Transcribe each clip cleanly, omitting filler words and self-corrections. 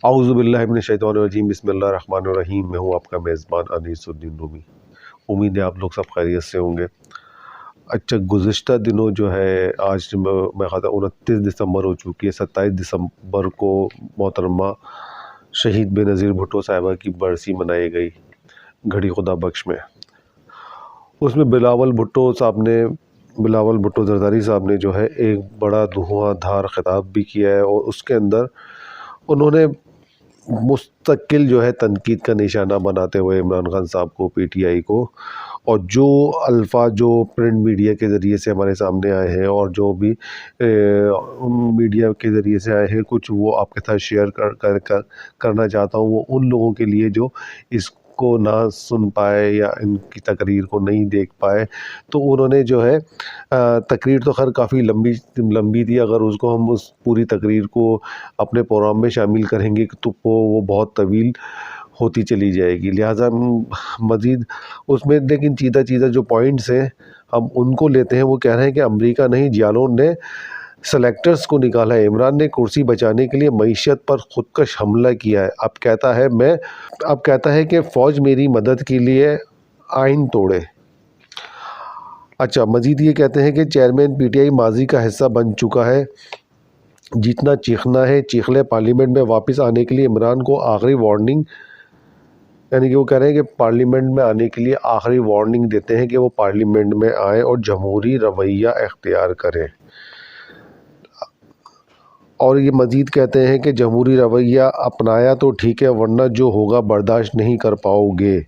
اعوذ باللہ من الشیطان الرجیم، بسم اللہ الرحمن الرحیم۔ میں ہوں آپ کا میزبان انیس الدین رومی۔ امید ہے آپ لوگ سب خیریت سے ہوں گے۔ اچھا، گزشتہ دنوں جو ہے آج میں خیال 29 دسمبر ہو چکی ہے، 27 دسمبر کو محترمہ شہید بے نظیر بھٹو صاحبہ کی برسی منائی گئی گھڑی خدا بخش میں۔ اس میں بلاول بھٹو زرداری صاحب نے جو ہے ایک بڑا دھواں دھار خطاب بھی کیا ہے، اور اس کے اندر انہوں نے مستقل جو ہے تنقید کا نشانہ بناتے ہوئے عمران خان صاحب کو، پی ٹی آئی کو، اور جو الفاظ جو پرنٹ میڈیا کے ذریعے سے ہمارے سامنے آئے ہیں اور جو بھی میڈیا کے ذریعے سے آئے ہیں، کچھ وہ آپ کے ساتھ شیئر کرنا چاہتا ہوں۔ وہ ان لوگوں کے لیے جو اس کو نہ سن پائے یا ان کی تقریر کو نہیں دیکھ پائے، تو انہوں نے جو ہے تقریر تو خیر کافی لمبی تھی، اگر اس کو ہم اس پوری تقریر کو اپنے پروگرام میں شامل کریں گے تو وہ بہت طویل ہوتی چلی جائے گی، لہٰذا مزید اس میں لیکن چیزہ جو پوائنٹس ہیں ہم ان کو لیتے ہیں۔ وہ کہہ رہے ہیں کہ امریکہ نہیں، جیالون نے سلیکٹرز کو نکالا ہے، عمران نے کرسی بچانے کے لیے معیشت پر خودکش حملہ کیا ہے، اب کہتا ہے کہ فوج میری مدد کے لیے آئین توڑے۔ اچھا، مزید یہ کہتے ہیں کہ چیئرمین پی ٹی آئی ماضی کا حصہ بن چکا ہے، جتنا چیخنا ہے چیخ لے، پارلیمنٹ میں واپس آنے کے لیے عمران کو آخری وارننگ، یعنی کہ وہ کہہ رہے ہیں کہ پارلیمنٹ میں آنے کے لیے آخری وارننگ دیتے ہیں کہ وہ پارلیمنٹ میں آئیں اور جمہوری رویہ اختیار کریں۔ اور یہ مزید کہتے ہیں کہ جمہوری رویہ اپنایا تو ٹھیک ہے، ورنہ جو ہوگا برداشت نہیں کر پاؤ گے۔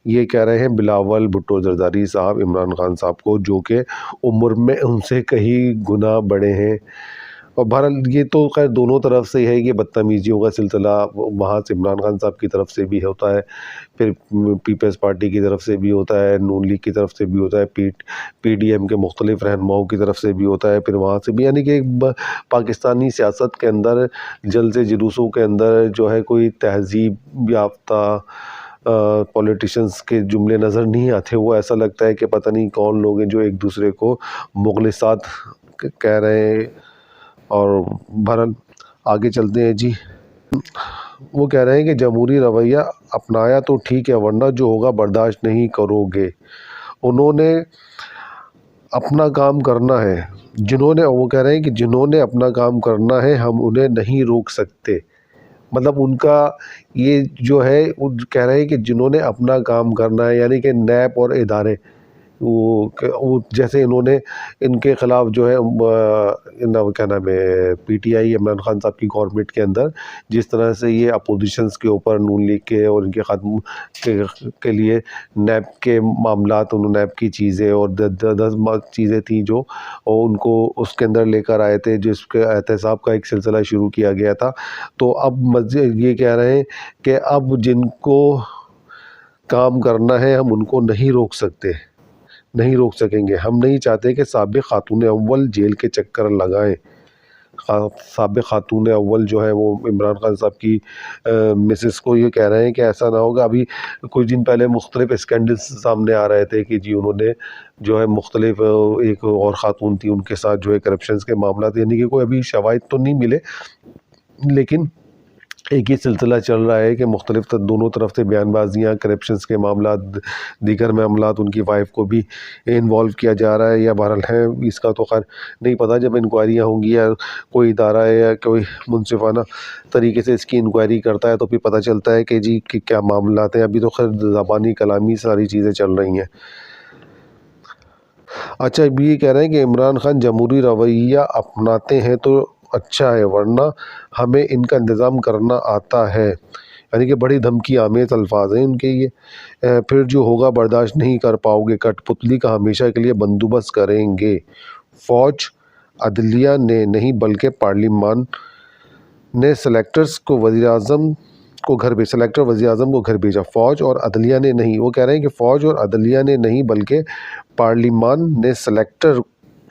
یہ کہہ رہے ہیں بلاول بھٹو زرداری صاحب عمران خان صاحب کو، جو کہ عمر میں ان سے کئی گنا بڑے ہیں۔ اور بہرحال یہ تو خیر دونوں طرف سے ہے، یہ بدتمیزیوں کا سلسلہ وہاں سے عمران خان صاحب کی طرف سے بھی ہوتا ہے، پھر پیپلز پارٹی کی طرف سے بھی ہوتا ہے، نون لیگ کی طرف سے بھی ہوتا ہے، پی ڈی ایم کے مختلف رہنماؤں کی طرف سے بھی ہوتا ہے، پھر وہاں سے بھی، یعنی کہ پاکستانی سیاست کے اندر جلسے جلوسوں کے اندر جو ہے کوئی تہذیب یافتہ پولیٹیشنز کے جملے نظر نہیں آتے۔ وہ ایسا لگتا ہے کہ پتہ نہیں کون لوگ ہیں جو ایک دوسرے کو مغلسات کہہ رہے ہیں۔ اور بہرحال آگے چلتے ہیں جی۔ وہ کہہ رہے ہیں کہ جمہوری رویہ اپنایا تو ٹھیک ہے، ورنہ جو ہوگا برداشت نہیں کرو گے۔ انہوں نے اپنا کام کرنا ہے، وہ کہہ رہے ہیں کہ جنہوں نے اپنا کام کرنا ہے ہم انہیں نہیں روک سکتے۔ مطلب ان کا یہ جو ہے، کہہ رہے ہیں کہ جنہوں نے اپنا کام کرنا ہے، یعنی کہ نیب اور ادارے، وہ جیسے انہوں نے ان کے خلاف جو ہے کیا نام ہے، P T I Imran Khan صاحب کی گورنمنٹ کے اندر جس طرح سے یہ اپوزیشنز کے اوپر نون لیگ کے اور ان کے ختم کے لیے نیب کے معاملات، نیب کی چیزیں اور 10 چیزیں تھیں جو ان کو اس کے اندر لے کر آئے تھے، جس کے احتساب کا ایک سلسلہ شروع کیا گیا تھا۔ تو اب یہ کہہ رہے ہیں کہ اب جن کو کام کرنا ہے ہم ان کو نہیں روک سکیں گے۔ ہم نہیں چاہتے کہ سابق خاتون اول جیل کے چکر لگائیں۔ سابق خاتون اول جو ہے وہ عمران خان صاحب کی مسز کو یہ کہہ رہے ہیں کہ ایسا نہ ہوگا۔ ابھی کچھ دن پہلے مختلف اسکینڈلز سامنے آ رہے تھے کہ جی انہوں نے جو ہے مختلف ایک اور خاتون تھی، ان کے ساتھ جو ہے کرپشنز کے معاملات، یعنی کہ کوئی ابھی شواہد تو نہیں ملے، لیکن ایک ہی سلسلہ چل رہا ہے کہ مختلف دونوں طرف سے بیان بازیاں، کرپشنز کے معاملات، دیگر معاملات، ان کی وائف کو بھی انوالو کیا جا رہا ہے، یا بہرحال ہے اس کا تو خیر نہیں پتہ۔ جب انکوائریاں ہوں گی یا کوئی ادارہ ہے یا کوئی منصفانہ طریقے سے اس کی انکوائری کرتا ہے تو پھر پتہ چلتا ہے کہ جی کہ کیا معاملات ہیں۔ ابھی تو خیر زبانی کلامی ساری چیزیں چل رہی ہیں۔ اچھا، یہ کہہ رہے ہیں کہ عمران خان جمہوری رویہ اپناتے ہیں تو اچھا ہے، ورنہ ہمیں ان کا انتظام کرنا آتا ہے، یعنی کہ بڑی دھمکی آمیز الفاظ ہیں ان کے یہ۔ پھر جو ہوگا برداشت نہیں کر پاؤ گے، کٹ پتلی کا ہمیشہ کے لیے بندوبست کریں گے۔ فوج عدلیہ نے نہیں بلکہ پارلیمان نے سلیکٹرز کو وزیر اعظم کو گھر بھیجا۔ فوج اور عدلیہ نے نہیں، وہ کہہ رہے ہیں کہ فوج اور عدلیہ نے نہیں بلکہ پارلیمان نے سلیکٹر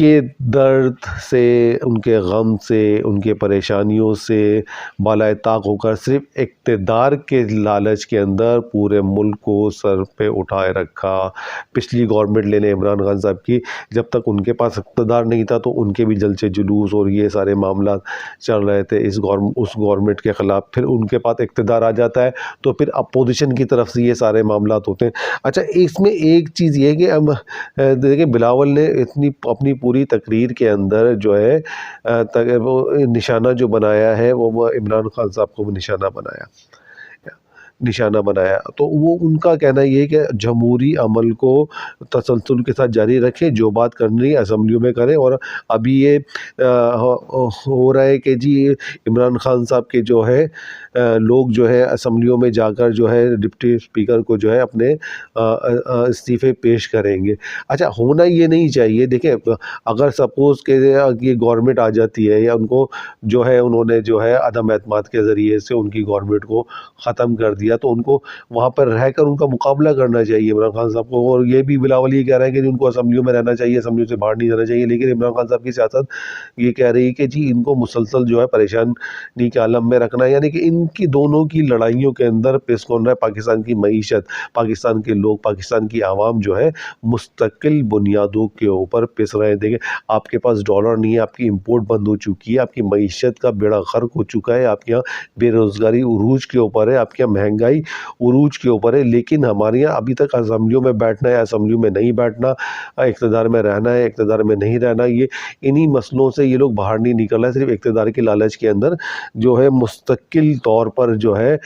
کے درد سے، ان کے غم سے، ان کے پریشانیوں سے بالائے طاق ہو کر صرف اقتدار کے لالچ کے اندر پورے ملک کو سر پہ اٹھائے رکھا۔ پچھلی گورنمنٹ لے لیں عمران خان صاحب کی، جب تک ان کے پاس اقتدار نہیں تھا تو ان کے بھی جلسے جلوس اور یہ سارے معاملات چل رہے تھے اس گورنمنٹ کے خلاف۔ پھر ان کے پاس اقتدار آ جاتا ہے تو پھر اپوزیشن کی طرف سے یہ سارے معاملات ہوتے ہیں۔ اچھا، اس میں ایک چیز یہ ہے کہ اب دیکھیں بلاول نے اپنی پوری تقریر کے اندر جو ہے وہ نشانہ جو بنایا ہے وہ عمران خان صاحب کو نشانہ بنایا، تو وہ ان کا کہنا یہ ہے کہ جمہوری عمل کو تسلسل کے ساتھ جاری رکھیں، جو بات کرنی ہے اسمبلیوں میں کریں۔ اور ابھی یہ ہو رہا ہے کہ جی عمران خان صاحب کے جو ہے لوگ جو ہے اسمبلیوں میں جا کر جو ہے ڈپٹی اسپیکر کو جو ہے اپنے استعفے پیش کریں گے۔ اچھا، ہونا یہ نہیں چاہیے۔ دیکھیں اگر سپوز کہ یہ گورنمنٹ آ جاتی ہے یا ان کو جو ہے انہوں نے جو ہے عدم اعتماد کے ذریعے سے ان کی گورنمنٹ کو ختم کر دیا، تو ان کو وہاں پر رہ کر ان کا مقابلہ کرنا چاہیے عمران خان صاحب کو۔ اور یہ بھی بلاول یہ کہہ رہے ہیں کہ ان کو اسمبلیوں میں رہنا چاہیے، اسمبلیوں سے باہر نہیں جانا چاہیے، لیکن عمران خان صاحب کی سیاست یہ کہہ رہی ہے کہ جی ان کو مسلسل جو ہے پریشانی کے عالم میں رکھنا ہے، یعنی کہ ان کی دونوں کی لڑائیوں کے اندر پس کون رہا ہے؟ پاکستان کی معیشت، پاکستان کے لوگ، پاکستان کی عوام جو ہے مستقل بنیادوں کے اوپر پس رہے ہیں۔ دیکھیں آپ کے پاس ڈالر نہیں ہے، آپ کی امپورٹ بند ہو چکی ہے، آپ کی معیشت کا بیڑا غرق ہو چکا ہے، آپ کے یہاں بے روزگاری عروج کے اوپر ہے، آپ کے یہاں مہنگائی عروج کے اوپر ہے، لیکن ہمارے یہاں ابھی تک اسمبلیوں میں بیٹھنا ہے، اسمبلیوں میں نہیں بیٹھنا، اقتدار میں رہنا ہے، اقتدار میں نہیں رہنا، یہ انہی مسئلوں سے یہ لوگ باہر نہیں نکل رہے ہیں، صرف اقتدار کے لالچ کے اندر جو ہے مستقل طور پر جو ہے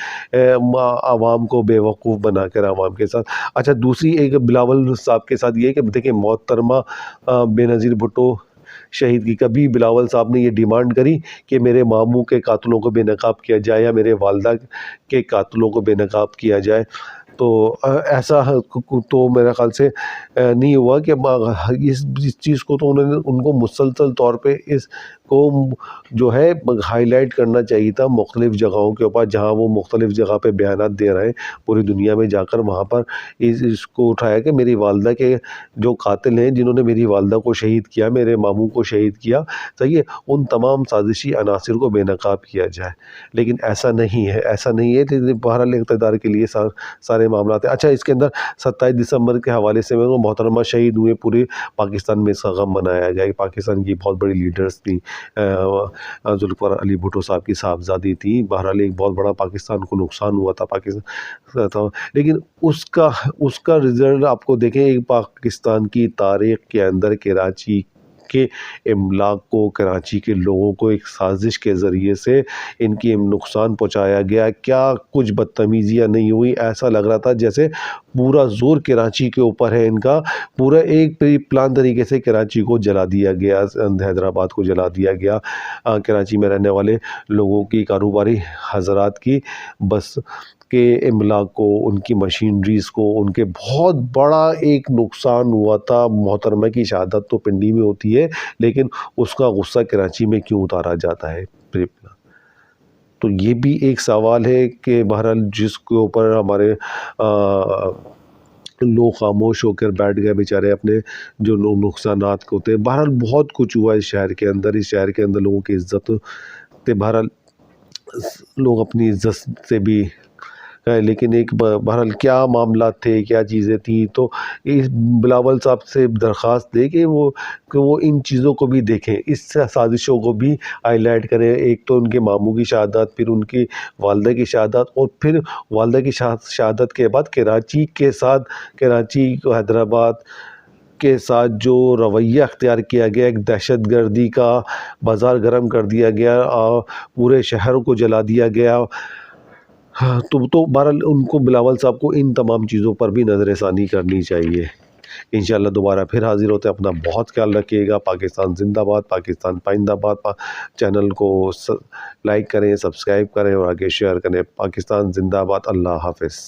عوام کو بے وقوف بنا کر عوام کے ساتھ۔ اچھا، دوسری ایک بلاول صاحب کے ساتھ یہ ہے کہ دیکھیں محترمہ بے نظیر بھٹو شہید کی کبھی بلاول صاحب نے یہ ڈیمانڈ کری کہ میرے ماموں کے قاتلوں کو بے نقاب کیا جائے یا میرے والدہ کے قاتلوں کو بے نقاب کیا جائے؟ تو ایسا تو میرے خیال سے نہیں ہوا کہ اس چیز کو تو انہوں نے ان کو مسلسل طور پہ اس کو جو ہے ہائی لائٹ کرنا چاہیے تھا مختلف جگہوں کے اوپر، جہاں وہ مختلف جگہ پہ بیانات دے رہے ہیں پوری دنیا میں جا کر، وہاں پر اس کو اٹھایا کہ میری والدہ کے جو قاتل ہیں جنہوں نے میری والدہ کو شہید کیا، میرے ماموں کو شہید کیا، صحیح ہے، ان تمام سازشی عناصر کو بے نقاب کیا جائے۔ لیکن ایسا نہیں ہے، ایسا نہیں ہے کہ بہرحال اقتدار کے لیے سارے معاملات ہیں۔ اچھا، اس کے اندر 27 دسمبر کے حوالے سے وہ محترمہ شہید ہوئے، پورے پاکستان میں اس کا غم منایا گیا۔ پاکستان کی بہت بڑی لیڈرز تھیں، ذوالفقار علی بھٹو صاحب کی صاحبزادی تھی، بہرحال ایک بہت بڑا پاکستان کو نقصان ہوا تھا پاکستان تھا، لیکن اس کا رزلٹ آپ کو دیکھیں، ایک پاکستان کی تاریخ کے اندر کراچی کے املاک کو، کراچی کے لوگوں کو ایک سازش کے ذریعے سے ان کی نقصان پہنچایا گیا۔ کیا کچھ بدتمیزیاں نہیں ہوئی، ایسا لگ رہا تھا جیسے پورا زور کراچی کے اوپر ہے ان کا، پورا ایک پلان طریقے سے کراچی کو جلا دیا گیا، حیدرآباد کو جلا دیا گیا، کراچی میں رہنے والے لوگوں کی، کاروباری حضرات کی بس کے املاک کو، ان کی مشینریز کو، ان کے بہت بڑا ایک نقصان ہوا تھا۔ محترمہ کی شہادت تو پنڈی میں ہوتی ہے، لیکن اس کا غصہ کراچی میں کیوں اتارا جاتا ہے؟ تو یہ بھی ایک سوال ہے کہ بہرحال جس کے اوپر ہمارے لوگ خاموش ہو کر بیٹھ گئے بیچارے، اپنے جو نقصانات ہوتے ہیں۔ بہرحال بہت کچھ ہوا اس شہر کے اندر، اس شہر کے اندر لوگوں کی عزت تھے، بہرحال لوگ اپنی عزت سے بھی، لیکن ایک بہرحال کیا معاملات تھے، کیا چیزیں تھیں، تو اس بلاول صاحب سے درخواست دے کہ وہ ان چیزوں کو بھی دیکھیں، اس سازشوں کو بھی ہائی لائٹ کریں۔ ایک تو ان کے ماموں کی شہادت، پھر ان کی والدہ کی شہادت، اور پھر والدہ کی شہادت کے بعد کراچی کے ساتھ، کراچی حیدرآباد کے ساتھ جو رویہ اختیار کیا گیا، ایک دہشت گردی کا بازار گرم کر دیا گیا، پورے شہر کو جلا دیا گیا، تو بہرحال ان کو، بلاول صاحب کو ان تمام چیزوں پر بھی نظر ثانی کرنی چاہیے۔ انشاءاللہ دوبارہ پھر حاضر ہوتے ہیں، اپنا بہت خیال رکھیے گا۔ پاکستان زندہ باد، پاکستان پائندہ باد۔ چینل کو لائک کریں، سبسکرائب کریں اور آگے شیئر کریں۔ پاکستان زندہ باد۔ اللہ حافظ۔